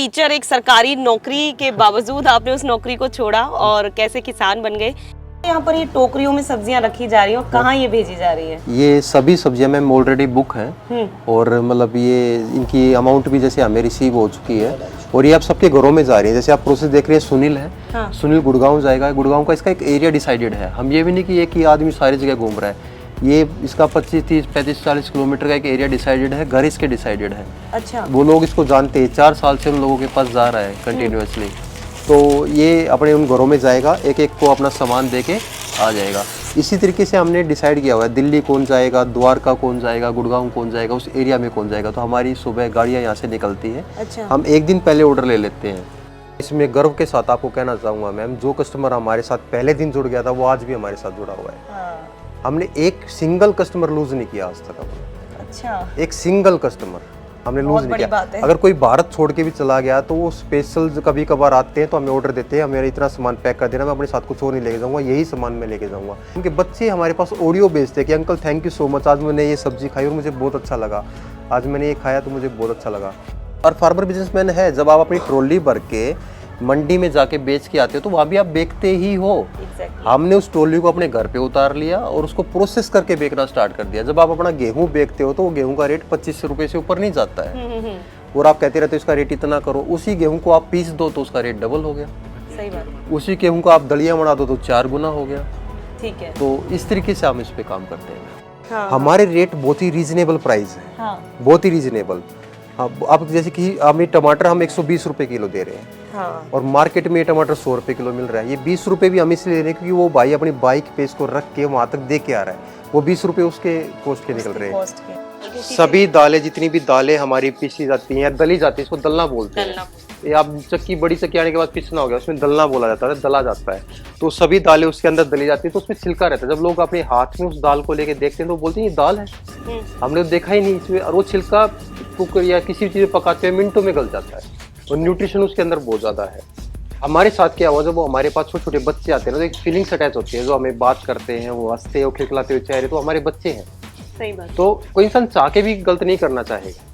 Teacher, एक सरकारी नौकरी के बावजूद आपने उस नौकरी को छोड़ा और कैसे किसान बन गए। यहाँ पर ये टोकरियों में सब्जियां रखी जा रही हैं और कहाँ ये भेजी जा रही है? ये सभी सब्जियां मैम ऑलरेडी बुक हैं और मतलब ये इनकी अमाउंट भी जैसे हमें रिसीव हो चुकी है और ये आप सबके घरों में जा रही है। जैसे आप प्रोसेस देख रहे हैं, सुनील है। हाँ। सुनील गुड़गांव जाएगा। गुड़गांव का इसका एक एरिया डिसाइडेड है। हम ये भी नहीं कि एक ही आदमी सारी जगह घूम रहा है। ये इसका 25, 30, 35, 40 किलोमीटर का एक एरिया डिसाइडेड है। घर इसके डिसाइडेड है। अच्छा। वो लोग इसको जानते हैं। 4 साल से उन लोगों के पास जा रहा है कंटिन्यूसली। तो ये अपने उन घरों में जाएगा, एक एक को अपना सामान दे के आ जाएगा। इसी तरीके से हमने डिसाइड किया हुआ है दिल्ली कौन जाएगा, द्वारका कौन जाएगा, गुड़गांव कौन जाएगा, उस एरिया में कौन जाएगा। तो हमारी सुबह गाड़ियाँ यहाँ से निकलती है। अच्छा। हम एक दिन पहले ऑर्डर ले लेते हैं। इसमें गर्व के साथ आपको कहना चाहूँगा मैम, जो कस्टमर हमारे साथ पहले दिन जुड़ गया था वो आज भी हमारे साथ जुड़ा हुआ है। हमने एक सिंगल कस्टमर लूज नहीं किया आज तक। अच्छा। एक सिंगल कस्टमर हमने लूज नहीं किया। अगर कोई भारत छोड़ के भी चला गया तो वो स्पेशल कभी कभार आते हैं तो हमें ऑर्डर देते हैं, हमें इतना सामान पैक कर देना, मैं अपने साथ कुछ और नहीं लेके जाऊंगा, यही सामान मैं लेके जाऊंगा। उनके बच्चे हमारे पास ऑडियो भेजते हैं कि uncle thank you so much, आज मैंने ये सब्जी खाई और मुझे बहुत अच्छा लगा, आज मैंने ये खाया तो मुझे बहुत अच्छा लगा। और फार्मर बिजनेसमैन है, जब आप अपनी ट्रॉली भर के मंडी में जाके बेच के आते हो तो वहाँ भी आप बेचते ही हो। हमने उस ट्रॉली को अपने घर पे उतार लिया और उसको प्रोसेस करके बेचना स्टार्ट कर दिया। जब आप अपना गेहूं बेचते हो तो वो गेहूं का रेट 25 रुपए से ऊपर नहीं जाता है और आप कहते रहते हो इसका रेट इतना करो। उसी गेहूं को आप पीस दो तो उसका रेट डबल हो गया। सही बात। उसी गेहूं को आप दलिया बना दो तो 4 गुना हो गया। ठीक है। तो इस तरीके से हम इस पे काम करते हैं। हाँ, हमारे रेट बहुत ही रीजनेबल प्राइस है। हाँ। बहुत ही रीजनेबल। अब जैसे कि हमें टमाटर हम 120 रुपए किलो दे रहे हैं। हाँ। और मार्केट में टमाटर 100 रुपए किलो मिल रहा है। ये 20 रुपए भी हम इसलिए दे रहे हैं क्योंकि वो भाई अपनी बाइक पे इसको रख के वहां तक दे के आ रहा है, वो 20 रुपए उसके कॉस्ट के निकल रहे हैं। सभी दालें, जितनी भी दालें हमारी पीसी जाती हैं, दली जाती है, इसको दलना बोलते हैं। ये आप चक्की, बड़ी चक्की आने के बाद पिसना हो गया, उसमें दलना बोला जाता है, दला जाता है। तो सभी दालें उसके अंदर दली जाती है तो उसमें छिलका रहता है। जब लोग अपने हाथ में उस दाल को लेके देखते हैं तो बोलते हैं ये दाल है, हमने तो देखा ही नहीं इसमें। और वो छिलका कुकर या किसी चीज पकाते हुए मिनटों में गल जाता है और न्यूट्रिशन उसके अंदर बहुत ज्यादा है। हमारे साथ क्या हुआ, जब वो हमारे पास छोटे छोटे बच्चे आते हैं ना तो एक फीलिंग्स अटैच होती है, जो हमें बात करते हैं, वो हंसते हैं, वो खिलखिलाते हुए चेहरे, तो हमारे बच्चे हैं। सही बात। तो कोई इंसान चाह के भी गलत नहीं करना चाहेगा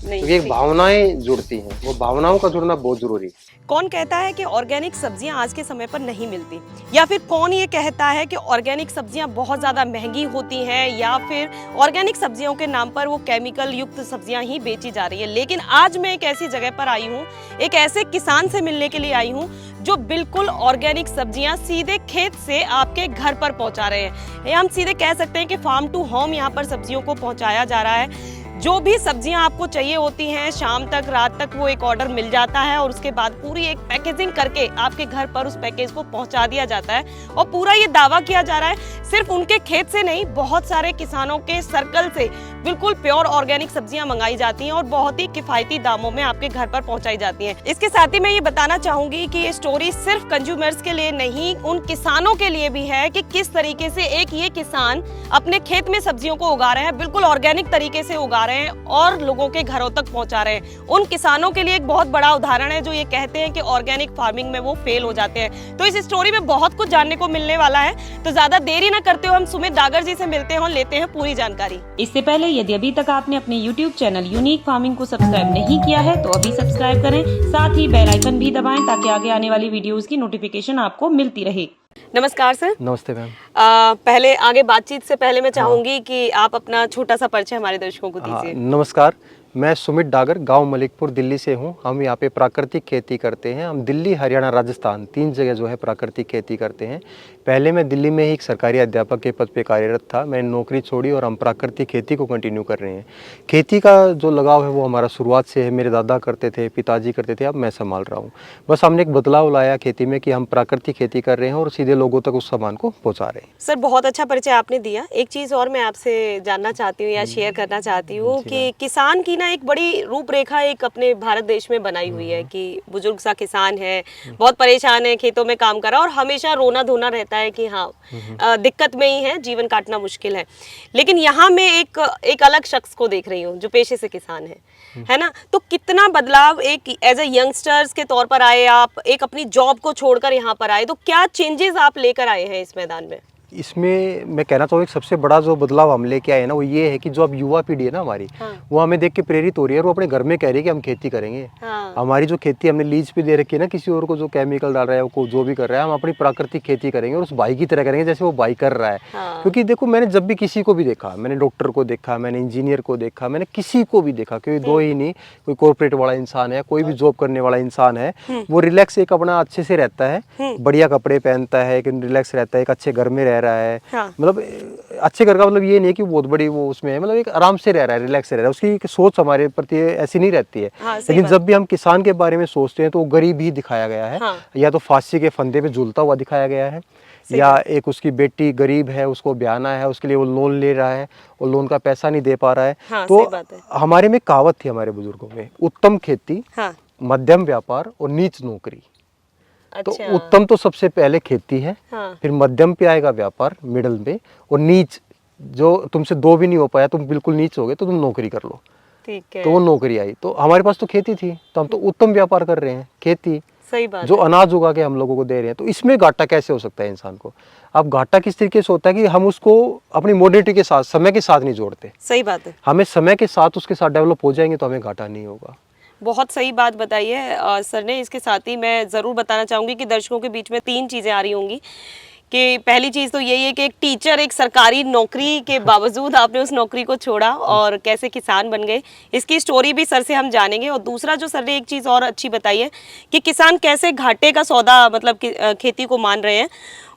क्योंकि एक भावनाएं जुड़ती हैं, वो भावनाओं का जुड़ना बहुत जरूरी है। कौन कहता है कि ऑर्गेनिक सब्जियां आज के समय पर नहीं मिलती, या फिर कौन ये कहता है कि ऑर्गेनिक सब्जियां बहुत ज़्यादा महंगी होती हैं, या फिर ऑर्गेनिक सब्जियों के नाम पर वो केमिकल युक्त सब्जियां ही बेची जा रही है। लेकिन आज मैं एक ऐसी जगह पर आई हूँ, एक ऐसे किसान से मिलने के लिए आई हूँ जो बिल्कुल ऑर्गेनिक सब्जियां सीधे खेत से आपके घर पर पहुँचा रहे हैं। हम सीधे कह सकते हैं कि फार्म टू होम यहाँ पर सब्जियों को पहुँचाया जा रहा है। जो भी सब्जियां आपको चाहिए होती हैं, शाम तक, रात तक वो एक ऑर्डर मिल जाता है और उसके बाद पूरी एक पैकेजिंग करके आपके घर पर उस पैकेज को पहुंचा दिया जाता है। और पूरा ये दावा किया जा रहा है सिर्फ उनके खेत से नहीं, बहुत सारे किसानों के सर्कल से बिल्कुल प्योर ऑर्गेनिक सब्जियां मंगाई जाती हैं और बहुत ही किफायती दामों में आपके घर पर पहुंचाई जाती हैं। इसके साथ ही मैं ये बताना चाहूंगी कि ये स्टोरी सिर्फ कंज्यूमर्स के लिए नहीं, उन किसानों के लिए भी है कि किस तरीके से एक ये किसान अपने खेत में सब्जियों को उगा रहे हैं, बिल्कुल ऑर्गेनिक तरीके से उगा रहे हैं और लोगों के घरों तक पहुंचा रहे हैं। उन किसानों के लिए एक बहुत बड़ा उदाहरण है जो ये कहते हैं कि ऑर्गेनिक फार्मिंग में वो फेल हो जाते हैं। तो इस स्टोरी में बहुत कुछ जानने को मिलने वाला है, तो ज्यादा देरी न करते हुए हम सुमित डागर जी से मिलते हैं और लेते हैं पूरी जानकारी। इससे पहले यदि अभी तक आपने अपने YouTube चैनल यूनिक फार्मिंग को सब्सक्राइब नहीं किया है तो अभी सब्सक्राइब करें, साथ ही बेल आइकन भी दबाएं ताकि आगे आने वाली वीडियोस की नोटिफिकेशन आपको मिलती रहे। नमस्कार सर। नमस्ते मैम। पहले आगे बातचीत से पहले मैं चाहूंगी कि आप अपना छोटा सा परिचय हमारे दर्शकों को दीजिए। नमस्कार, मैं सुमित डागर, गांव मलिकपुर, दिल्ली से हूं। हम यहाँ पे प्राकृतिक खेती करते हैं। हम दिल्ली, हरियाणा, राजस्थान 3 जगह जो है प्राकृतिक खेती करते हैं। पहले मैं दिल्ली में ही एक सरकारी अध्यापक के पद पे कार्यरत था, मैंने नौकरी छोड़ी और हम प्राकृतिक खेती को कंटिन्यू कर रहे हैं। खेती का जो लगाव है वो हमारा शुरुआत से है, मेरे दादा करते थे, पिताजी करते थे, अब मैं संभाल रहा हूँ। बस हमने एक बदलाव लाया खेती में कि हम प्राकृतिक खेती कर रहे हैं और सीधे लोगों तक उस सामान को पहुँचा रहे हैं। सर बहुत अच्छा परिचय आपने दिया। एक चीज़ और मैं आपसे जानना चाहती हूँ या शेयर करना चाहती हूँ कि किसान की एक बड़ी रूपरेखा एक अपने भारत देश में बनाई हुई है कि बुजुर्ग सा किसान है, बहुत परेशान है, खेतों में काम कर रहा है और हमेशा रोना धोना रहता है कि हाँ दिक्कत में ही है, जीवन काटना मुश्किल है। लेकिन यहाँ मैं एक अलग शख्स को देख रही हूँ जो पेशे से किसान है ना। तो कितना बदलाव एक एज ए यंगस्टर्स के तौर पर आए, आप एक अपनी जॉब को छोड़कर यहाँ पर आए, तो क्या चेंजेस आप लेकर आए हैं इस मैदान में? इसमें मैं कहना चाहूँगा सबसे बड़ा जो बदलाव हम लेके आए हैं ना, वो ये है कि जो अब युवा पीढ़ी है ना हमारी, वो हमें देख के प्रेरित हो रही है और वो अपने घर में कह रही है कि हम खेती करेंगे। हमारी जो खेती हमने लीज पे दे रखी है ना, किसी और को जो केमिकल डाल रहा है, को जो भी कर रहा है, हम अपनी प्राकृतिक खेती करेंगे और उस भाई की तरह करेंगे जैसे वो भाई कर रहा है। क्योंकि देखो, मैंने जब भी किसी को भी देखा, मैंने डॉक्टर को देखा, मैंने इंजीनियर को देखा, मैंने किसी को भी देखा, क्योंकि दो ही नहीं, कोई कॉर्पोरेट वाला इंसान है, कोई भी जॉब करने वाला इंसान है, वो रिलैक्स एक अपना अच्छे से रहता है, बढ़िया कपड़े पहनता है, रिलैक्स रहता है, एक अच्छे घर में रह रहा है। मतलब अच्छे घर का मतलब ये नहीं है कि बहुत बड़ी वो उसमें है, मतलब एक आराम से रह रहा है, रिलैक्स से रह रहा है। उसकी सोच हमारे प्रति ऐसी नहीं रहती है। लेकिन जब भी हम किसान के बारे में सोचते हैं तो वो गरीब ही दिखाया गया है, या तो फांसी के फंदे पे झूलता हुआ दिखाया गया है, या एक उसकी बेटी गरीब है, उसको ब्याहना है, उसके लिए वो लोन ले रहा है और लोन का पैसा नहीं दे पा रहा है। तो हमारे में कहावत थी हमारे बुजुर्गों में, उत्तम खेती, मध्यम व्यापार और नीच नौकरी। तो उत्तम तो सबसे पहले खेती है, फिर मध्यम पे आएगा व्यापार मिडल में, और नीच जो तुमसे दो भी नहीं हो पाया, तुम बिल्कुल नीच हो गए, तो तुम नौकरी कर लो। ठीक है। तो वो नौकरी आई, तो हमारे पास तो खेती थी, तो हम तो उत्तम व्यापार कर रहे हैं, खेती। सही बात जो अनाज उगा के हम लोगों को दे रहे हैं। तो इसमें घाटा कैसे हो सकता है इंसान को? अब घाटा किस तरीके से होता है कि हम उसको अपनी मॉडर्निटी के साथ, समय के साथ नहीं जोड़ते। सही बात है। हमें समय के साथ उसके साथ डेवलप हो जाएंगे तो हमें घाटा नहीं होगा। बहुत सही बात बताई है सर ने। इसके साथ ही मैं ज़रूर बताना चाहूँगी कि दर्शकों के बीच में 3 चीज़ें आ रही होंगी कि पहली चीज़ तो यही है कि एक टीचर, एक सरकारी नौकरी के बावजूद आपने उस नौकरी को छोड़ा और कैसे किसान बन गए, इसकी स्टोरी भी सर से हम जानेंगे। और दूसरा जो सर ने एक चीज़ और अच्छी बताई है कि किसान कैसे घाटे का सौदा मतलब खेती को मान रहे हैं,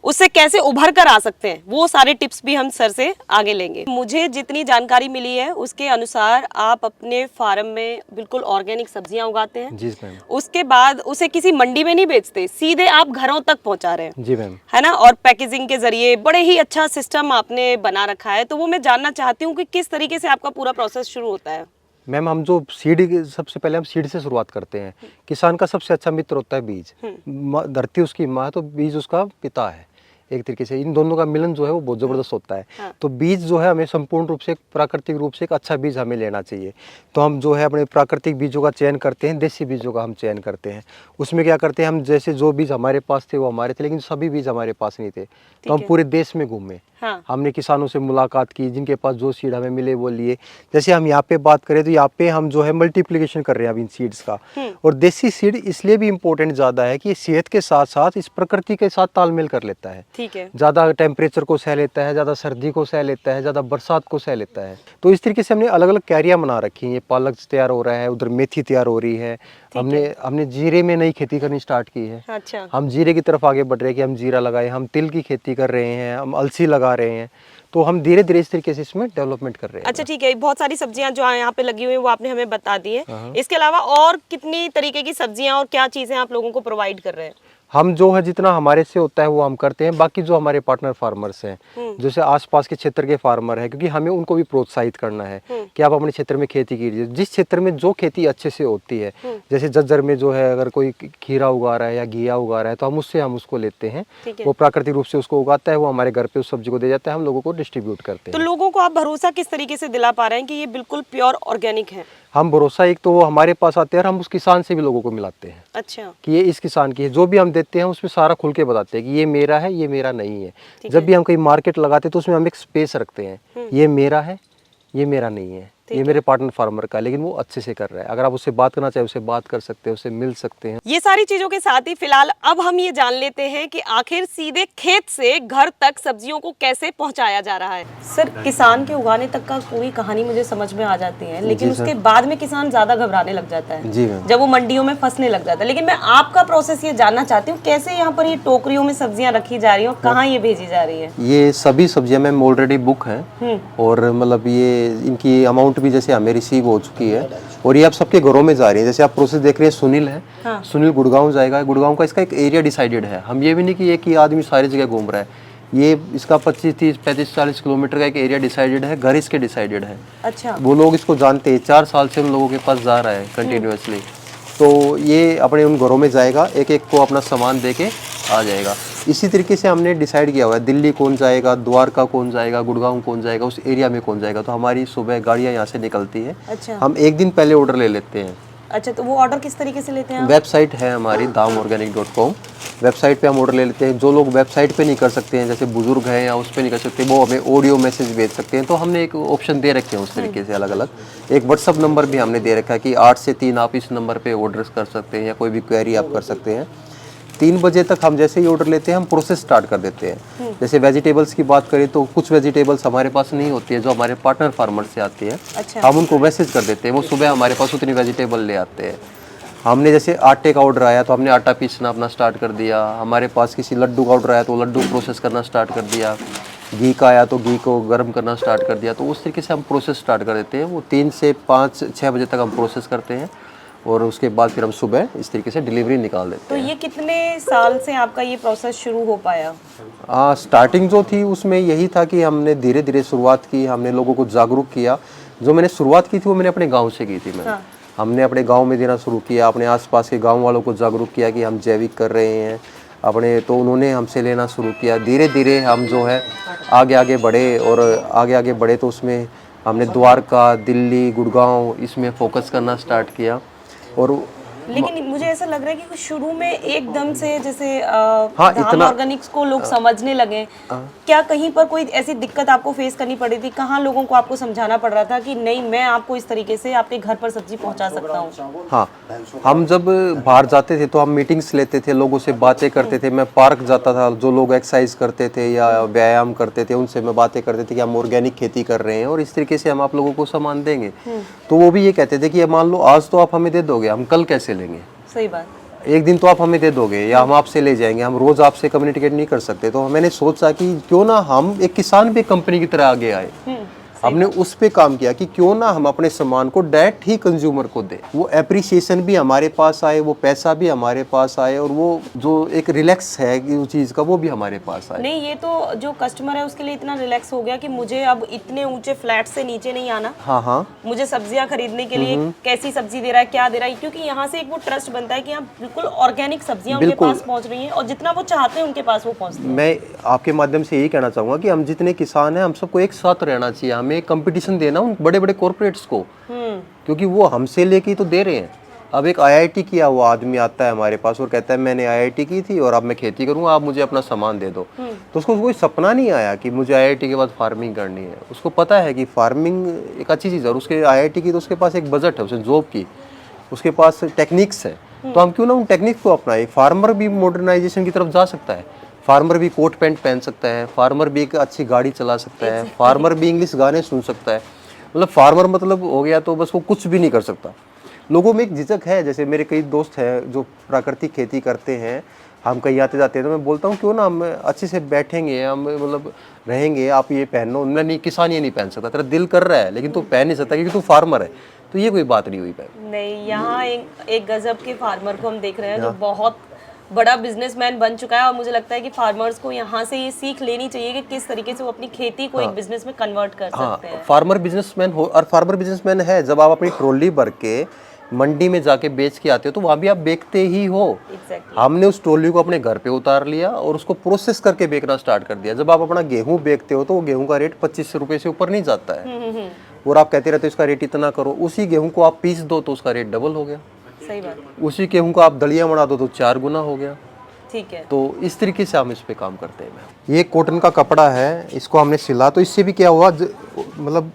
उससे कैसे उभर कर आ सकते हैं, वो सारे टिप्स भी हम सर से आगे लेंगे। मुझे जितनी जानकारी मिली है उसके अनुसार आप अपने फार्म में बिल्कुल ऑर्गेनिक सब्जियां उगाते हैं। जी मैम। उसके बाद उसे किसी मंडी में नहीं बेचते, सीधे आप घरों तक पहुंचा रहे हैं। जी मैम। है ना, और पैकेजिंग के जरिए बड़े ही अच्छा सिस्टम आपने बना रखा है। तो वो मैं जानना चाहती हूँ कि किस तरीके से आपका पूरा प्रोसेस शुरू होता है। मैम, हम जो सीड, सबसे पहले हम सीड से शुरुआत करते हैं। किसान का सबसे अच्छा मित्र होता है बीज। धरती उसकी माँ है तो बीज उसका पिता है। एक तरीके से इन दोनों का मिलन जो है वो बहुत जबरदस्त होता है। तो बीज जो है हमें संपूर्ण रूप से, प्राकृतिक रूप से एक अच्छा बीज हमें लेना चाहिए। तो हम जो है अपने प्राकृतिक बीजों का चयन करते हैं, देसी बीजों का हम चयन करते हैं। उसमें क्या करते हैं हम, जैसे जो बीज हमारे पास थे वो हमारे थे, लेकिन सभी बीज हमारे पास नहीं थे, तो हम पूरे देश में घूमे। हमने किसानों से मुलाकात की, जिनके पास जो सीड हमें मिले वो लिए। जैसे हम यहाँ पे बात करें तो यहाँ पे हम जो है मल्टीप्लिकेशन कर रहे हैं अब इन सीड्स का। और देसी सीड इसलिए भी इम्पोर्टेंट ज़्यादा है कि ये सेहत के साथ साथ इस प्रकृति के साथ तालमेल कर लेता है। ठीक है। ज़्यादा टेम्परेचर को सह लेता है, ज़्यादा सर्दी को सह लेता है, ज़्यादा बरसात को सह लेता है। तो इस तरीके से हमने अलग अलग क्यारियाँ बना रखी हैं। ये पालक तैयार हो रहा है, उधर मेथी तैयार हो रही है। हमने जीरे में नई खेती करनी स्टार्ट की है। अच्छा। हम जीरे की तरफ आगे बढ़ रहे हैं कि हम जीरा लगाए, हम तिल की खेती कर रहे हैं, हम अलसी लगा रहे हैं। तो हम धीरे धीरे इस तरीके से इसमें डेवलपमेंट कर रहे हैं। अच्छा, ठीक है। बहुत सारी सब्जियां जो यहाँ पे लगी हुई हैं वो आपने हमें बता दी है। इसके अलावा और कितनी तरीके की सब्जियां और क्या चीजें आप लोगों को प्रोवाइड कर रहे हैं? हम जो है जितना हमारे से होता है वो हम करते हैं। बाकी जो हमारे पार्टनर फार्मर्स हैं, जैसे आसपास के क्षेत्र के फार्मर हैं, क्योंकि हमें उनको भी प्रोत्साहित करना है कि आप अपने क्षेत्र में खेती कीजिए। जिस क्षेत्र में जो खेती अच्छे से होती है, जैसे जज्जर में जो है अगर कोई खीरा उगा रहा है या घिया उगा रहा है तो हम उसको लेते हैं। वो प्राकृतिक रूप से उसको उगाता है, वो हमारे घर पे उस सब्जी को दे जाता है, हम लोगों को डिस्ट्रीब्यूट करते हैं। तो लोगों को आप भरोसा किस तरीके से दिला पा रहे हैं कि ये बिल्कुल प्योर ऑर्गेनिक है? हम भरोसा, एक तो वो हमारे पास आते हैं और हम उस किसान से भी लोगों को मिलाते हैं। अच्छा। कि ये इस किसान की है। जो भी हम देते हैं उसमें सारा खुल के बताते हैं कि ये मेरा है, ये मेरा नहीं है। जब भी हम कहीं मार्केट लगाते हैं तो उसमें हम एक स्पेस रखते हैं, ये मेरा है, ये मेरा नहीं है, ये मेरे पार्टनर फार्मर का, लेकिन वो अच्छे से कर रहा है। अगर आप उससे बात करना चाहे उससे बात कर सकते हैं, उससे मिल सकते हैं। ये सारी चीजों के साथ ही फिलहाल अब हम ये जान लेते हैं कि आखिर सीधे खेत से घर तक सब्जियों को कैसे पहुंचाया जा रहा है। सर, किसान के उगाने तक का पूरी कहानी मुझे समझ में आ जाती है, लेकिन उसके बाद में किसान ज्यादा घबराने लग जाता है। जी मैम। जब वो मंडियों में फंसने लग जाता है। लेकिन मैं आपका प्रोसेस ये जानना चाहती हूँ, कैसे यहाँ पर ये टोकरियों में सब्जियां रखी जा रही है और कहाँ ये भेजी जा रही है? ये सभी सब्जियां मैम ऑलरेडी बुक है, और मतलब ये इनकी अमाउंट भी जैसे हमें रिसीव हो चुकी है और ये आप सबके घरों में जा रही है। जैसे आप प्रोसेस देख रहे हैं, सुनील है। सुनील गुड़गांव जाएगा। गुड़गांव का इसका एक एरिया डिसाइडेड है। हम ये भी नहीं कि एक ही आदमी सारी जगह घूम रहा है। ये इसका 25, 30, 35, 40 किलोमीटर का एक एरिया डिसाइडेड है, घर इसके डिसाइडेड है। अच्छा। वो लोग इसको जानते हैं, 4 साल से उन लोगों के पास जा रहा है कंटिन्यूअसली। तो ये अपने उन घरों में जाएगा, एक एक को अपना सामान दे के आ जाएगा। इसी तरीके से हमने डिसाइड किया हुआ है, दिल्ली कौन जाएगा, द्वारका कौन जाएगा, गुड़गांव कौन जाएगा, उस एरिया में कौन जाएगा। तो हमारी सुबह गाड़ियाँ यहाँ से निकलती है। अच्छा। हम एक दिन पहले ऑर्डर ले लेते हैं अच्छा, तो वो ऑर्डर किस तरीके से लेते हैं आप? वेबसाइट है हमारी daamorganic.com, वेबसाइट पे हम ऑर्डर ले लेते हैं। जो लोग वेबसाइट पे नहीं कर सकते हैं, जैसे बुजुर्ग हैं या उस पर नहीं कर सकते, वो हमें ऑडियो मैसेज भेज सकते हैं। तो हमने एक ऑप्शन दे रखे हैं उस तरीके से अलग अलग। एक व्हाट्सअप नंबर भी हमने दे रखा है कि 8 से 3 आप इस नंबर पे ऑर्डर्स कर सकते हैं या कोई भी क्वेरी आप कर सकते हैं। 3 बजे तक हम जैसे ही ऑर्डर लेते हैं हम प्रोसेस स्टार्ट कर देते हैं। जैसे वेजिटेबल्स की बात करें तो कुछ वेजिटेबल्स हमारे पास नहीं होती है जो हमारे पार्टनर फार्मर से आती है। अच्छा। हम उनको मैसेज कर देते हैं, वो सुबह हमारे पास उतनी वेजिटेबल ले आते हैं। हमने जैसे आटे का ऑर्डर आया तो हमने आटा पीसना अपना स्टार्ट कर दिया। हमारे पास किसी लड्डू का ऑर्डर आया तो लड्डू प्रोसेस करना स्टार्ट कर दिया। घी का आया तो घी को गर्म करना स्टार्ट कर दिया। तो उस तरीके से हम प्रोसेस स्टार्ट कर देते हैं। वो 3 से 5 6 बजे तक हम प्रोसेस करते हैं और उसके बाद फिर हम सुबह इस तरीके से डिलीवरी निकाल देते तो ये कितने साल से आपका ये प्रोसेस शुरू हो पाया? हैं। स्टार्टिंग जो थी उसमें यही था कि हमने धीरे धीरे शुरुआत की, हमने लोगों को जागरूक किया। जो मैंने शुरुआत की थी वो मैंने अपने गांव से की थी। मैंने हमने अपने गांव में देना शुरू किया, अपने आसपास के गांव वालों को जागरूक किया कि हम जैविक कर रहे हैं अपने, तो उन्होंने हमसे लेना शुरू किया। धीरे धीरे हम जो है आगे आगे बढ़े और आगे आगे बढ़े तो उसमें हमने द्वारका, दिल्ली, गुड़गांव इसमें फोकस करना स्टार्ट किया। और लेकिन मुझे ऐसा लग रहा है कि शुरू में एकदम से जैसे हाँ, धाम इतना ऑर्गेनिक्स को लोग समझने लगे। क्या कहीं पर कोई ऐसी दिक्कत आपको फेस करनी पड़ी थी? कहाँ लोगों को आपको समझाना पड़ रहा था कि नहीं, मैं आपको इस तरीके से आपके घर पर सब्जी पहुंचा सकता हूँ? हाँ, हम जब बाहर जाते थे तो हम मीटिंग्स लेते थे, लोगों से बातें करते थे। मैं पार्क जाता था, जो लोग एक्सरसाइज करते थे या व्यायाम करते थे उनसे मैं बातें करते थे कि हम ऑर्गेनिक खेती कर रहे हैं और इस तरीके से हम आप लोगों को सामान देंगे। तो वो भी ये कहते थे कि मान लो आज तो आप हमें दे दोगे, हम कल कैसे लेंगे? सही बात। एक दिन तो आप हमें दे दोगे या हम आपसे ले जाएंगे, हम रोज आपसे कम्युनिकेट नहीं कर सकते। तो मैंने सोचा कि क्यों ना हम एक किसान भी कंपनी की तरह आगे आए। हमने उस पे काम किया कि क्यों ना हम अपने सामान को डायरेक्ट ही कंज्यूमर को दें। वो एप्रिसिएशन भी हमारे पास आए, वो पैसा भी हमारे पास आए और वो जो एक रिलैक्स है कि उस चीज़ का वो भी हमारे पास आए। नहीं, ये तो जो कस्टमर है उसके लिए इतना रिलैक्स हो गया कि मुझे अब इतने ऊंचे फ्लैट से नीचे नहीं आना। हाँ हाँ, मुझे सब्जियां खरीदने के लिए कैसी सब्जी दे रहा है, क्या दे रहा है, क्योंकि यहाँ से एक वो ट्रस्ट बनता है कि यहाँ बिल्कुल ऑर्गेनिक सब्जियां उनके पास पहुँच रही हैं और जितना वो चाहते हैं उनके पास वो पहुँचती है। मैं आपके माध्यम से यही कहना चाहूँगा कि हम जितने किसान हैं हम सबको एक साथ रहना चाहिए। हमें कंपटीशन देना उन बड़े बड़े कॉर्पोरेट्स को, क्योंकि वो हमसे लेके तो दे रहे हैं। अब एक आईआईटी किया हुआ आदमी आता है हमारे पास और कहता है मैंने आईआईटी की थी और अब मैं खेती करूंगा, आप मुझे अपना सामान दे दो। तो उसको कोई सपना नहीं आया कि मुझे आईआईटी के बाद फार्मिंग करनी है। उसको पता है कि फार्मिंग एक अच्छी चीज़ है और उसके आईआईटी की तो उसके पास एक बजट है, उसे जॉब की, उसके पास टेक्निक्स है। तो हम क्यों ना उन टेक्निक्स को अपनाएं। फार्मर भी मॉडर्नाइजेशन की तरफ जा सकता है, फार्मर भी कोट पैंट पहन सकता है, फार्मर भी एक अच्छी गाड़ी चला सकता है, फार्मर भी इंग्लिश गाने सुन सकता है। मतलब फार्मर मतलब हो गया तो बस वो कुछ भी नहीं कर सकता। लोगों में एक झिझक है। जैसे मेरे कई दोस्त हैं जो प्राकृतिक खेती करते हैं, हम कहीं आते जाते हैं तो मैं बोलता हूँ क्यों ना हम अच्छे से बैठेंगे, हम मतलब रहेंगे, आप ये पहनो। नहीं, किसान ये नहीं पहन सकता, तेरा दिल कर रहा है लेकिन तू पहन नहीं सकता क्योंकि तू फार्मर है। तो ये कोई बात नहीं हुई पहन। नहीं, यहाँ एक गजब के फार्मर को हम देख रहे हैं जो बहुत बड़ा बिजनेसमैन बन चुका है और मुझे लगता है कि फार्मर्स को यहाँ से ये सीख लेनी चाहिए कि किस तरीके से वो अपनी खेती को एक बिजनेस में कन्वर्ट कर सकते हैं। फार्मर बिजनेसमैन हो, और फार्मर बिजनेसमैन है जब आप अपनी ट्रॉली भर के मंडी में जाके बेच के आते हो तो वहाँ भी आप बेचते ही हो। हमने उस ट्रॉली को अपने घर पे उतार लिया और उसको प्रोसेस करके बेचना स्टार्ट कर दिया। जब आप अपना गेहूं बेचते हो तो वो गेहूं का रेट 25 रुपए से ऊपर नहीं जाता है और आप कहते रहते हो इसका रेट इतना करो। उसी गेहूं को आप पीस दो तो उसका रेट डबल हो गया। सही बात। उसी गेहूं को आप दलिया बना दो तो 4 गुना हो गया। ठीक है। तो इस तरीके से हम इस पे काम करते हैं। मैम, ये कॉटन का कपड़ा है, इसको हमने सिला तो इससे भी क्या हुआ, मतलब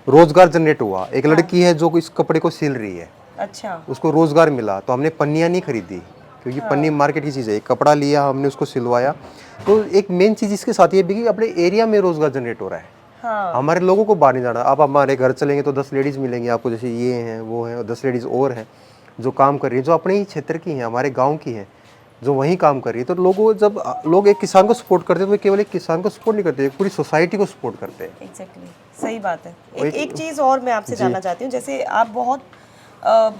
रोजगार जनरेट हुआ। एक लड़की है जो इस कपड़े को सिल रही है, अच्छा, उसको रोजगार मिला। तो हमने पन्नियाँ नहीं खरीदी क्योंकि पन्नी मार्केट की चीज़ है। कपड़ा लिया हमने, उसको सिलवाया। तो एक मेन चीज़ इसके साथ ये भी कि अपने एरिया में रोजगार जनरेट हो रहा है। हाँ। हमारे लोगों को बाहर नहीं जाना। आप हमारे घर चलेंगे तो 10 लेडीज़ मिलेंगी आपको, जैसे ये हैं वो हैं, और 10 लेडीज़ और हैं जो काम कर रही है, जो अपने ही क्षेत्र की हैं, हमारे गाँव की हैं, जो वहीं काम कर रही है। तो लोगों, जब लोग एक किसान को सपोर्ट करते हैं तो केवल एक किसान को सपोर्ट नहीं करते, पूरी सोसाइटी को सपोर्ट करते हैं। एग्जैक्टली, सही बात है। एक चीज़ और मैं आपसे जानना चाहती हूँ, जैसे आप बहुत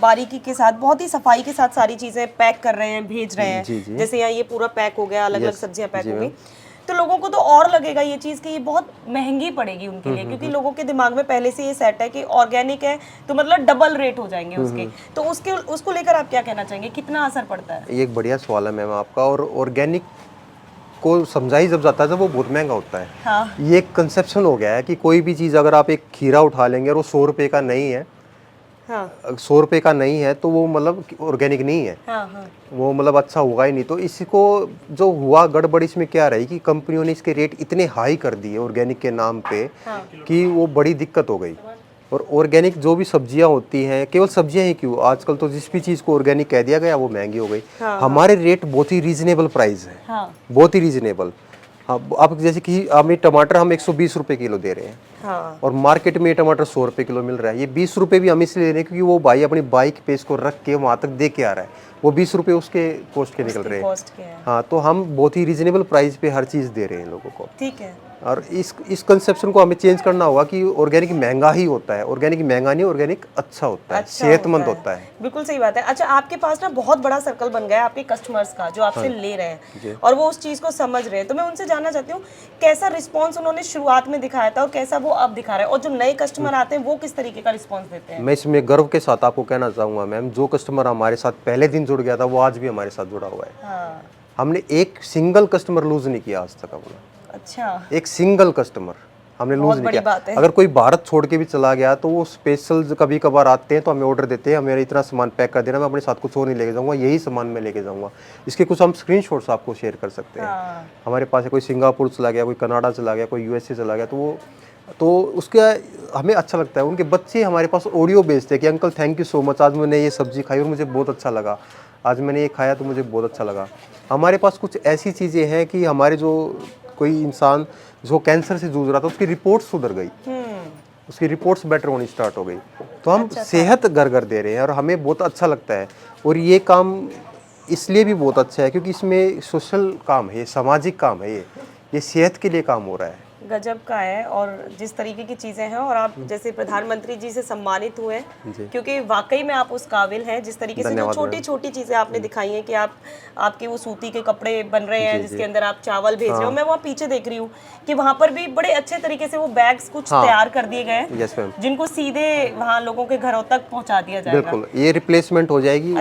बारीकी के साथ, बहुत ही सफाई के साथ सारी चीज़ें पैक कर रहे हैं, भेज रहे हैं। जैसे यहाँ ये पूरा पैक हो गया, अलग अलग सब्जियाँ पैक हो गई, तो लोगों को तो और लगेगा ये चीज़ कि ये बहुत महंगी पड़ेगी उनके लिए, क्योंकि लोगों के दिमाग में पहले से ये सेट है कि ऑर्गेनिक है तो मतलब डबल रेट हो जाएंगे उसके। तो उसको लेकर आप क्या कहना चाहेंगे, कितना असर पड़ता है? ये एक बढ़िया सवाल है मैम आपका। और ऑर्गेनिक को समझा ही जब जाता है जब वो बहुत महंगा होता है। हाँ। ये एक कंसेप्शन हो गया है कि कोई भी चीज़, अगर आप एक खीरा उठा लेंगे और वो 100 रुपये का नहीं है हाँ 100 रुपए का नहीं है तो वो मतलब ऑर्गेनिक नहीं है, हाँ हाँ वो मतलब अच्छा होगा ही नहीं। तो इसको जो हुआ गड़बड़ इसमें क्या रही कि कंपनियों ने इसके रेट इतने हाई कर दिए ऑर्गेनिक के नाम पे हाँ कि वो बड़ी दिक्कत हो गई। और ऑर्गेनिक जो भी सब्जियां होती हैं, केवल सब्जियां ही क्यों, आजकल तो जिस भी चीज़ को ऑर्गेनिक कह दिया गया वो महंगी हो गई। हाँ, हमारे रेट बहुत ही रीजनेबल प्राइस है, हाँ बहुत ही रीजनेबल। हाँ, अब जैसे कि हमें टमाटर हम 120 रुपए किलो दे रहे हैं हाँ और मार्केट में ये टमाटर 100 रुपए किलो मिल रहा है। ये 20 रुपए भी हम इसलिए ले रहे हैं क्योंकि वो भाई अपनी बाइक पे इसको रख के वहाँ तक दे के आ रहा है, वो 20 रुपए उसके कॉस्ट के निकल रहे हैं। कॉस्ट क्या है? हाँ, तो हम बहुत ही रीजनेबल प्राइस पे हर चीज़ दे रहे हैं लोगों को। ठीक है। और इस कंसेप्शन को हमें चेंज करना होगा कि ऑर्गेनिक महंगा ही होता है, ऑर्गेनिक महंगा नहीं, ऑर्गेनिक अच्छा होता है, अच्छा सेहतमंद होता है। बिल्कुल सही बात है। अच्छा, आपके पास ना बहुत बड़ा सर्कल बन गया है आपके कस्टमर्स का जो आपसे ले रहे हैं और वो उस चीज को समझ रहे हैं। तो मैं उनसे जानना चाहती हूँ कैसा रिस्पांस उन्होंने शुरुआत में दिखाया था और कैसा वो अब दिखा रहे हैं, और जो नए कस्टमर आते हैं वो किस तरीके का रिस्पांस देते हैं? मैं इसमें गर्व के साथ आपको कहना चाहूँगा मैम, जो कस्टमर हमारे साथ पहले दिन जुड़ गया था वो आज भी हमारे साथ जुड़ा हुआ है। हाँ हमने एक सिंगल कस्टमर लूज नहीं किया आज तक अपना, अच्छा, एक सिंगल कस्टमर हमने लूज नहीं बड़ी किया। बात है। अगर कोई भारत छोड़ के भी चला गया तो वो स्पेशल कभी कभार आते हैं तो हमें ऑर्डर देते हैं, हमें इतना सामान पैक कर देना, मैं अपने साथ कुछ और नहीं लेके जाऊंगा, यही सामान मैं लेके जाऊंगा। इसके कुछ हम स्क्रीनशॉट्स आपको शेयर कर सकते हैं। हाँ हमारे पास है, कोई सिंगापुर चला गया, कोई कनाडा चला गया, कोई यूएसए चला गया, तो उसका हमें अच्छा लगता है। उनके बच्चे हमारे पास ऑडियो भेजते हैं कि uncle thank you so much, आज मैंने ये सब्जी खाई और मुझे बहुत अच्छा लगा, आज मैंने ये खाया तो मुझे बहुत अच्छा लगा। हमारे पास कुछ ऐसी चीज़ें हैं कि हमारे जो कोई इंसान जो कैंसर से जूझ रहा था उसकी रिपोर्ट सुधर गई, उसकी रिपोर्ट्स बेटर होनी स्टार्ट हो गई। तो हम सेहत घर घर दे रहे हैं और हमें बहुत अच्छा लगता है। और ये काम इसलिए भी बहुत अच्छा है क्योंकि इसमें सोशल काम है, ये सामाजिक काम है, ये सेहत के लिए काम हो रहा है। गजब का है। और जिस तरीके की चीज़ें हैं, और आप जैसे प्रधानमंत्री जी से सम्मानित हुए क्योंकि वाकई में आप उस काबिल हैं। जिस तरीके से जो छोटी छोटी चीज़ें आपने दिखाई हैं कि आपके वो सूती के कपड़े बन रहे हैं जिसके अंदर आप चावल भेज रहे हो, मैं वहाँ पीछे देख रही हूँ कि वहाँ पर भी बड़े अच्छे तरीके से वो बैग्स कुछ तैयार कर दिए गए हैं, यस मैम, जिनको सीधे वहाँ लोगों के घरों तक पहुँचा दिया जाएगा। बिल्कुल, ये रिप्लेसमेंट हो जाएगी।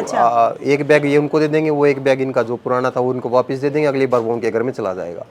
एक बैग ये उनको दे देंगे, वो एक बैग इनका जो पुराना था वो उनको वापस दे देंगे, अगली बार वो उनके घर में चला जाएगा।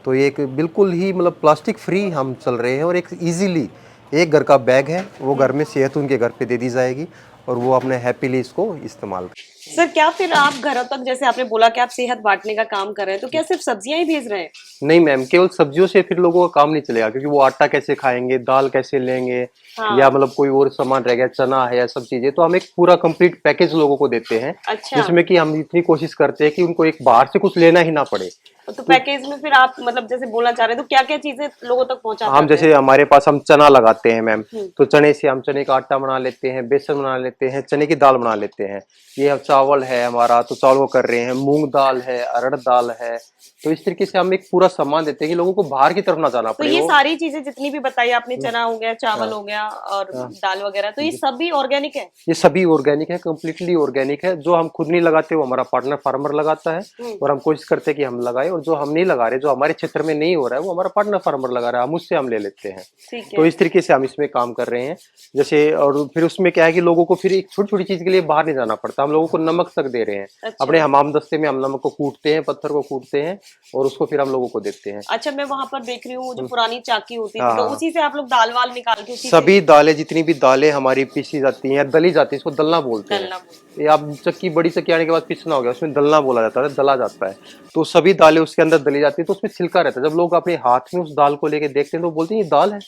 तो ये एक बिल्कुल ही मतलब प्लास्टिक फ्री हम चल रहे हैं और एक इजीली एक घर का बैग है, वो घर में सेहत उनके घर पे दे दी जाएगी और वो अपने हैप्पीली इसको इस्तेमाल करें। सर, क्या फिर आप घरों तक, जैसे आपने बोला कि आप सेहत बांटने का काम कर रहे हैं, तो क्या सिर्फ सब्जियां ही भेज रहे हैं? नहीं मैम, केवल सब्जियों से फिर लोगों का काम नहीं चलेगा क्योंकि वो आटा कैसे खाएंगे, दाल कैसे लेंगे, या मतलब कोई और सामान रह गया, चना है या सब चीजें, तो हम एक पूरा कंप्लीट पैकेज लोगों को देते हैं। अच्छा। जिसमें कि हम इतनी कोशिश करते हैं कि उनको एक बाहर से कुछ लेना ही ना पड़े। तो पैकेज में फिर आप मतलब जैसे बोलना चाह रहे हैं तो क्या क्या चीजें लोगों तक पहुंचाते हैं? हम जैसे हमारे पास हम चना लगाते हैं मैम, तो चने से हम चने का आटा बना लेते हैं, बेसन बना लेते हैं, चने की दाल बना लेते हैं। ये हम चावल है हमारा तो चावल को कर रहे हैं, मूंग दाल है, अरहर दाल है। तो इस तरीके से हम एक पूरा सामान देते हैं कि लोगों को बाहर की तरफ ना जाना तो पड़े। ये सारी चीजें जितनी भी बताई आपने, चना हो गया, चावल हो गया और दाल वगैरह, तो ये सभी ऑर्गेनिक है? ये सभी ऑर्गेनिक है, कम्प्लीटली ऑर्गेनिक है। जो हम खुद नहीं लगाते वो हमारा पार्टनर फार्मर लगाता है और हम कोशिश करते हैं कि हम लगाए, और जो हम नहीं लगा रहे, जो हमारे क्षेत्र में नहीं हो रहा है, वो हमारा पार्टनर फार्मर लगा रहा है, हम उससे हम ले लेते हैं। तो इस तरीके से हम इसमें काम कर रहे हैं। जैसे और फिर उसमें क्या है कि लोगों को फिर एक छोटी छोटी चीज के लिए बाहर नहीं जाना पड़ता, हम लोगों को नमक तक दे रहे हैं। अपने हमाम दस्ते में हम नमक को कूटते हैं, पत्थर को कूटते हैं और उसको फिर हम लोगों को देते हैं। अच्छा, मैं वहां पर देख रही हूँ जो पुरानी चाकी होती है, तो उसी से आप लोग दाल वाल निकाल के उसी सभी दालें, जितनी भी दालें हमारी पीसी जाती हैं, दली जाती है, इसको दलना बोलते हैं। ये आप चक्की, बड़ी चक्की आने के बाद पीसना हो गया, उसमें दलना बोला जाता है, दला जाता है। तो सभी दालें उसके अंदर दली जाती है, तो उसमें छिलका रहता है। जब लोग अपने हाथ में उस दाल को लेके देखते हैं तो बोलते हैं ये दाल है,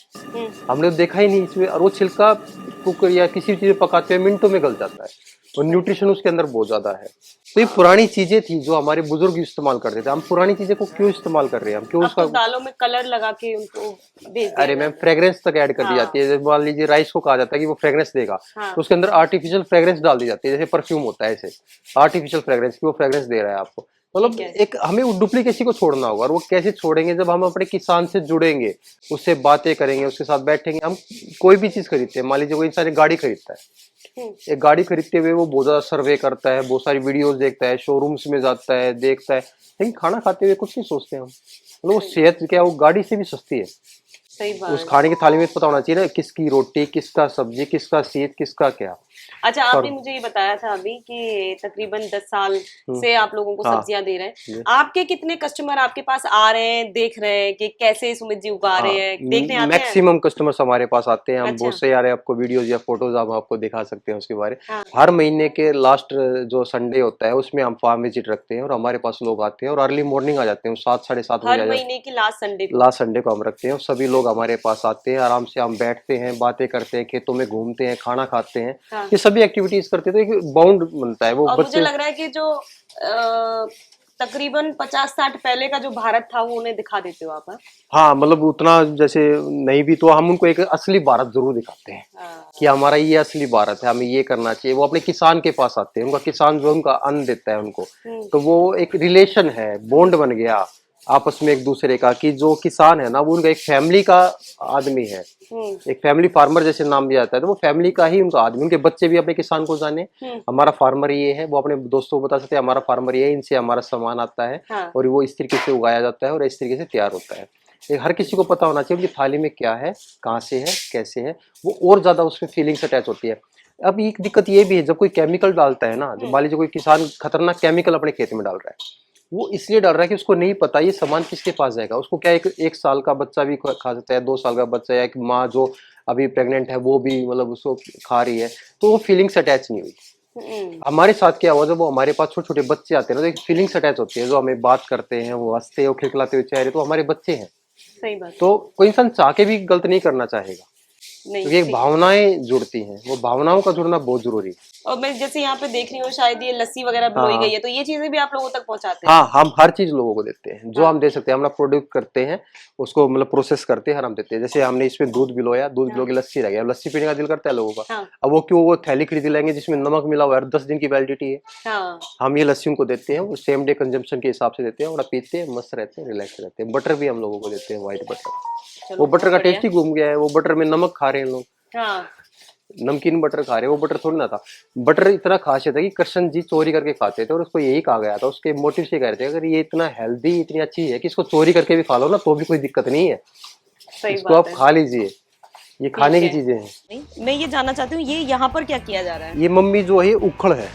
हमने तो देखा ही नहीं इसमें। और वो छिलका कुकर या किसी चीज पकाते हुए मिनटों में गल जाता है और न्यूट्रिशन उसके अंदर बहुत ज्यादा है। तो ये पुरानी चीजें थी जो हमारे बुजुर्ग इस्तेमाल करते थे, हम पुरानी चीजें को क्यों इस्तेमाल कर रहे हैं, हम क्यों उसका दालों में कलर लगा के उनको भेज अरे मैम, फ्रेग्रेंस तक ऐड कर दी जाती है। मान लीजिए राइस को कहा जाता है कि वो फ्रेग्रेंस देगा, तो उसके अंदर आर्टिफिशियल फ्रेग्रेंस डाल दी जाती है, जैसे परफ्यूम होता है, ऐसे आर्टिफिशियल फ्रेग्रेंस की वो फ्रेग्रेंस दे रहा है आपको। मतलब एक हमें वो डुप्लीकेसी को छोड़ना होगा, और वो कैसे छोड़ेंगे, जब हम अपने किसान से जुड़ेंगे, उससे बातें करेंगे, उसके साथ बैठेंगे। हम कोई भी चीज खरीदते हैं, मान लीजिए कोई इंसान एक गाड़ी खरीदता है, एक गाड़ी खरीदते हुए वो बहुत ज्यादा सर्वे करता है, बहुत सारी वीडियोस देखता है, शोरूम्स में जाता है, देखता है, लेकिन खाना खाते हुए कुछ नहीं सोचते हम। मतलब वो सेहत क्या, वो गाड़ी से भी सस्ती है। सही बात। उस खाने की थाली में पता होना चाहिए ना, किसकी रोटी, किसका सब्जी, किसका सेहत, किसका क्या। अच्छा, आपने मुझे ये बताया था अभी कि तकरीबन 10 साल से आप लोगों को सब्जियां दे रहे हैं। आपके कितने कस्टमर आपके पास आ रहे हैं, देख रहे हैं कि कैसे सुमित जी उगा रहे हैं, देखने आते हैं? मैक्सिमम कस्टमर्स हमारे पास आते हैं। हम अच्छा। बहुत से आ रहे हैं, आपको वीडियोज या फोटोज हम आपको दिखा सकते हैं उसके बारे में। हाँ। हर महीने के लास्ट जो संडे होता है उसमें हम फार्म विजिट रखते हैं और हमारे पास लोग आते हैं और अर्ली मॉर्निंग आ जाते हैं, 7 साढ़े 7 बजे हर आ जाते महीने की लास्ट संडे को हम रखते हैं और सभी लोग हमारे पास आते हैं। आराम से हम बैठते हैं, बातें करते हैं, खेतों में घूमते हैं, खाना खाते हैं। हाँ। ये सभी एक्टिविटीज करते हैं तो एक बाउंड बनता है। वो और मुझे बच्चे लग रहा है कि जो तकरीबन 50-60 पहले का जो भारत था वो उन्हें दिखा देते हो आप? हाँ? हाँ, मतलब उतना जैसे नहीं भी तो हम उनको एक असली भारत जरूर दिखाते हैं हाँ। कि हमारा ये असली भारत है, हमें ये करना चाहिए। वो अपने किसान के पास आते हैं, उनका किसान जो उनका अन्न देता है उनको, तो वो एक रिलेशन है, बॉन्ड बन गया आपस में एक दूसरे का, कि जो किसान है ना वो उनका एक फैमिली का आदमी है, एक फैमिली फार्मर जैसे नाम दिया जाता है, तो वो फैमिली का ही उनका आदमी। उनके बच्चे भी अपने किसान को जाने, हमारा फार्मर ये है, वो अपने दोस्तों को बता सकते हैं हमारा फार्मर ये है, इनसे हमारा सामान आता है। हाँ। और वो इस तरीके से उगाया जाता है और इस तरीके से तैयार होता है। ये हर किसी को पता होना चाहिए उनकी थाली में क्या है, कहाँ से है, कैसे है, वो और ज्यादा उसमें फीलिंग्स अटैच होती है। अब एक दिक्कत ये भी है, जब कोई केमिकल डालता है ना, जब मान लीजिए कोई किसान खतरनाक केमिकल अपने खेत में डाल रहा है, वो इसलिए डाल रहा है कि उसको नहीं पता ये सामान किसके पास जाएगा। उसको क्या एक साल का बच्चा भी खा सकता है, 2 साल का बच्चा या एक माँ जो अभी प्रेग्नेंट है वो भी मतलब उसको खा रही है, तो वो फीलिंग्स अटैच नहीं हुई। हमारे साथ क्या हुआ, जब वो हमारे पास छोटे छोटे बच्चे आते हैं ना, तो एक फीलिंग्स अटैच होती है, जो हमें बात करते हैं, वो हंसते हैं, वो खिलखिलाते हुए चेहरे, तो हमारे बच्चे हैं। सही बात। तो कोई इंसान चाह के भी गलत नहीं करना चाहेगा, नहीं, क्योंकि एक भावनाएं जुड़ती हैं, वो भावनाओं का जुड़ना बहुत जरूरी है। और मैं जैसे यहाँ पे देख रही हूँ शायद ये लस्सी वगैरह पिलोई गई है, तो ये चीजें भी आप लोगों तक पहुंचाते हैं? हाँ, हम हर चीज लोगों को देते हैं, जो हम दे सकते हैं, हम प्रोड्यूस करते हैं, उसको मतलब प्रोसेस करते हैं, हम देते हैं। जैसे हमने इसमें दूध बिलोया, दूध बिलो के लस्सी रह गया, लस्सी पीने का दिल करता है लोगों का। हाँ। अब वो क्यों, वो थैली खरीद लेंगे जिसमें नमक मिला हुआ है, 10 दिन की वैलिडिटी है। हाँ। हम ये लस्सी उनको देते हैं, वो सेम डे कंजम्पशन के हिसाब से देते हैं, और पीते हैं, मस्त रहते हैं, रिलैक्स रहते हैं। बटर भी हम लोगों को देते हैं, व्हाइट बटर। वो बटर का टेस्ट ही घूम गया है, वो बटर में नमक खा रहे हैं लोग, हाँ। नमकीन बटर खा रहे हैं, वो बटर थोड़ी ना था। बटर इतना खासियत है कि कृष्ण जी चोरी करके खाते थे और उसको यही कहा गया था, उसके मोटिव से कह रहे थे अगर ये इतना हेल्दी, इतनी अच्छी है कि इसको चोरी करके भी खा लो ना तो भी कोई दिक्कत नहीं है, इसको आप खा लीजिए, ये खाने की चीजें हैं। मैं ये जानना चाहती हूँ, ये यहाँ पर क्या किया जा रहा है? ये मम्मी जो है उखड़ है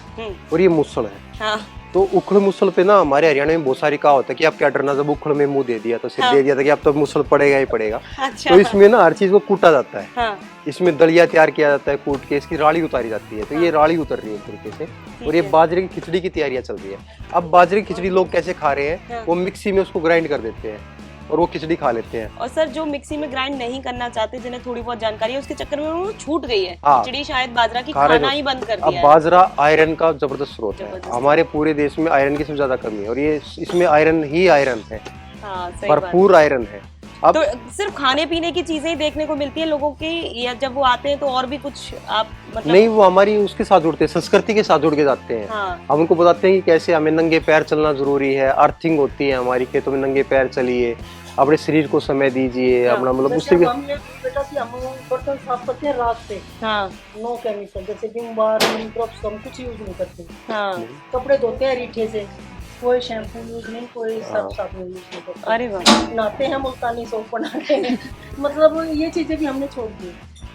और ये मुसल है। हाँ। तो उखड़ मुसल पे ना हमारे हरियाणा में बहुत सारी कहावत है कि आप क्या डरना, जब उखड़ में मुंह दे दिया तो सिर दे दिया था कि अब तो मुसल पड़ेगा ही पड़ेगा। अच्छा। तो इसमें ना हर चीज को कूटा जाता है। हाँ। इसमें दलिया तैयार किया जाता है कूट के, इसकी राड़ी उतारी जाती है, तो ये राड़ी उतर रही है एक तरीके से, और ये बाजरे की खिचड़ी की तैयारियां चल रही है। अब बाजरे की खिचड़ी लोग कैसे खा रहे हैं, वो मिक्सी में उसको ग्राइंड कर देते हैं और वो खिचड़ी खा लेते हैं। और सर जो मिक्सी में ग्राइंड नहीं करना चाहते, जिन्हें थोड़ी बहुत जानकारी है, उसके चक्कर में वो छूट गई है खिचड़ी, शायद बाजरा की खाना ही बंद कर दिया है। अब बाजरा आयरन का जबरदस्त स्रोत है, हमारे पूरे देश में आयरन की सबसे ज्यादा कमी है और ये इसमें आयरन ही आयरन है, भरपूर आयरन है। अब तो सिर्फ खाने पीने की चीजें ही देखने को मिलती है लोगों की, या जब वो आते हैं तो और भी कुछ आप मतलब? नहीं, वो हमारी उसके साथ जुड़ते हैं, संस्कृति के साथ जुड़ के जाते हैं। हाँ। हम उनको बताते हैं कि कैसे हमें नंगे पैर चलना जरूरी है, अर्थिंग होती है हमारी, खेतों में नंगे पैर चलिए, अपने शरीर को समय दीजिए। अपना मतलब उस तरीके बेटा कि हम बर्तन साफ करते हैं रात से, हाँ, नो केमिकल, जैसे विम बार, ड्रॉप्स हम कुछ यूज नहीं करते। हाँ। कपड़े धोते हैं रीठे से, कोई शैम्पू यूज नहीं, कोई साबुन यूज नहीं करते। अरे वाह। नहाते हैं मुल्तानी सोप बनाते हैं मतलब ये चीजें भी हमने छोड़ दी।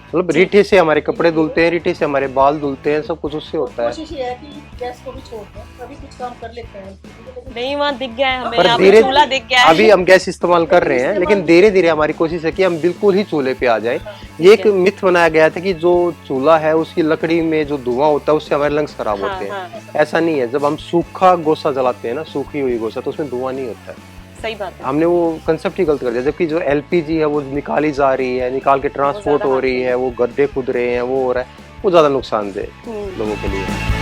मतलब रीठे से हमारे कपड़े धुलते हैं, रीठे से हमारे बाल धुलते हैं, सब कुछ उससे होता है। कोशिश ये है कि गैस को भी छोड़ दें, कभी कुछ काम कर लेते हैं। नहीं, वहाँ दिख गया है हमें, पर धीरे चूल्हा दिख गया है। अभी हम गैस इस्तेमाल कर रहे हैं, लेकिन धीरे धीरे हमारी कोशिश है कि हम बिल्कुल ही चूल्हे पे आ जाए। ये एक मिथ बनाया गया था कि जो चूल्हा है उसकी लकड़ी में जो धुआं होता है उससे हमारे लंग्स खराब होते हैं। ऐसा नहीं है, जब हम सूखा गोसा जलाते हैं ना, सूखी हुई गोसा, तो उसमें धुआं नहीं होता है। सही बात है। हमने वो कंसेप्ट ही गलत कर दिया, जबकि जो एलपीजी है वो निकाली जा रही है, निकाल के ट्रांसपोर्ट हो रही है, वो गड्ढे खुद रहे हैं, वो हो रहा है, वो ज्यादा नुकसानदेह लोगों के लिए।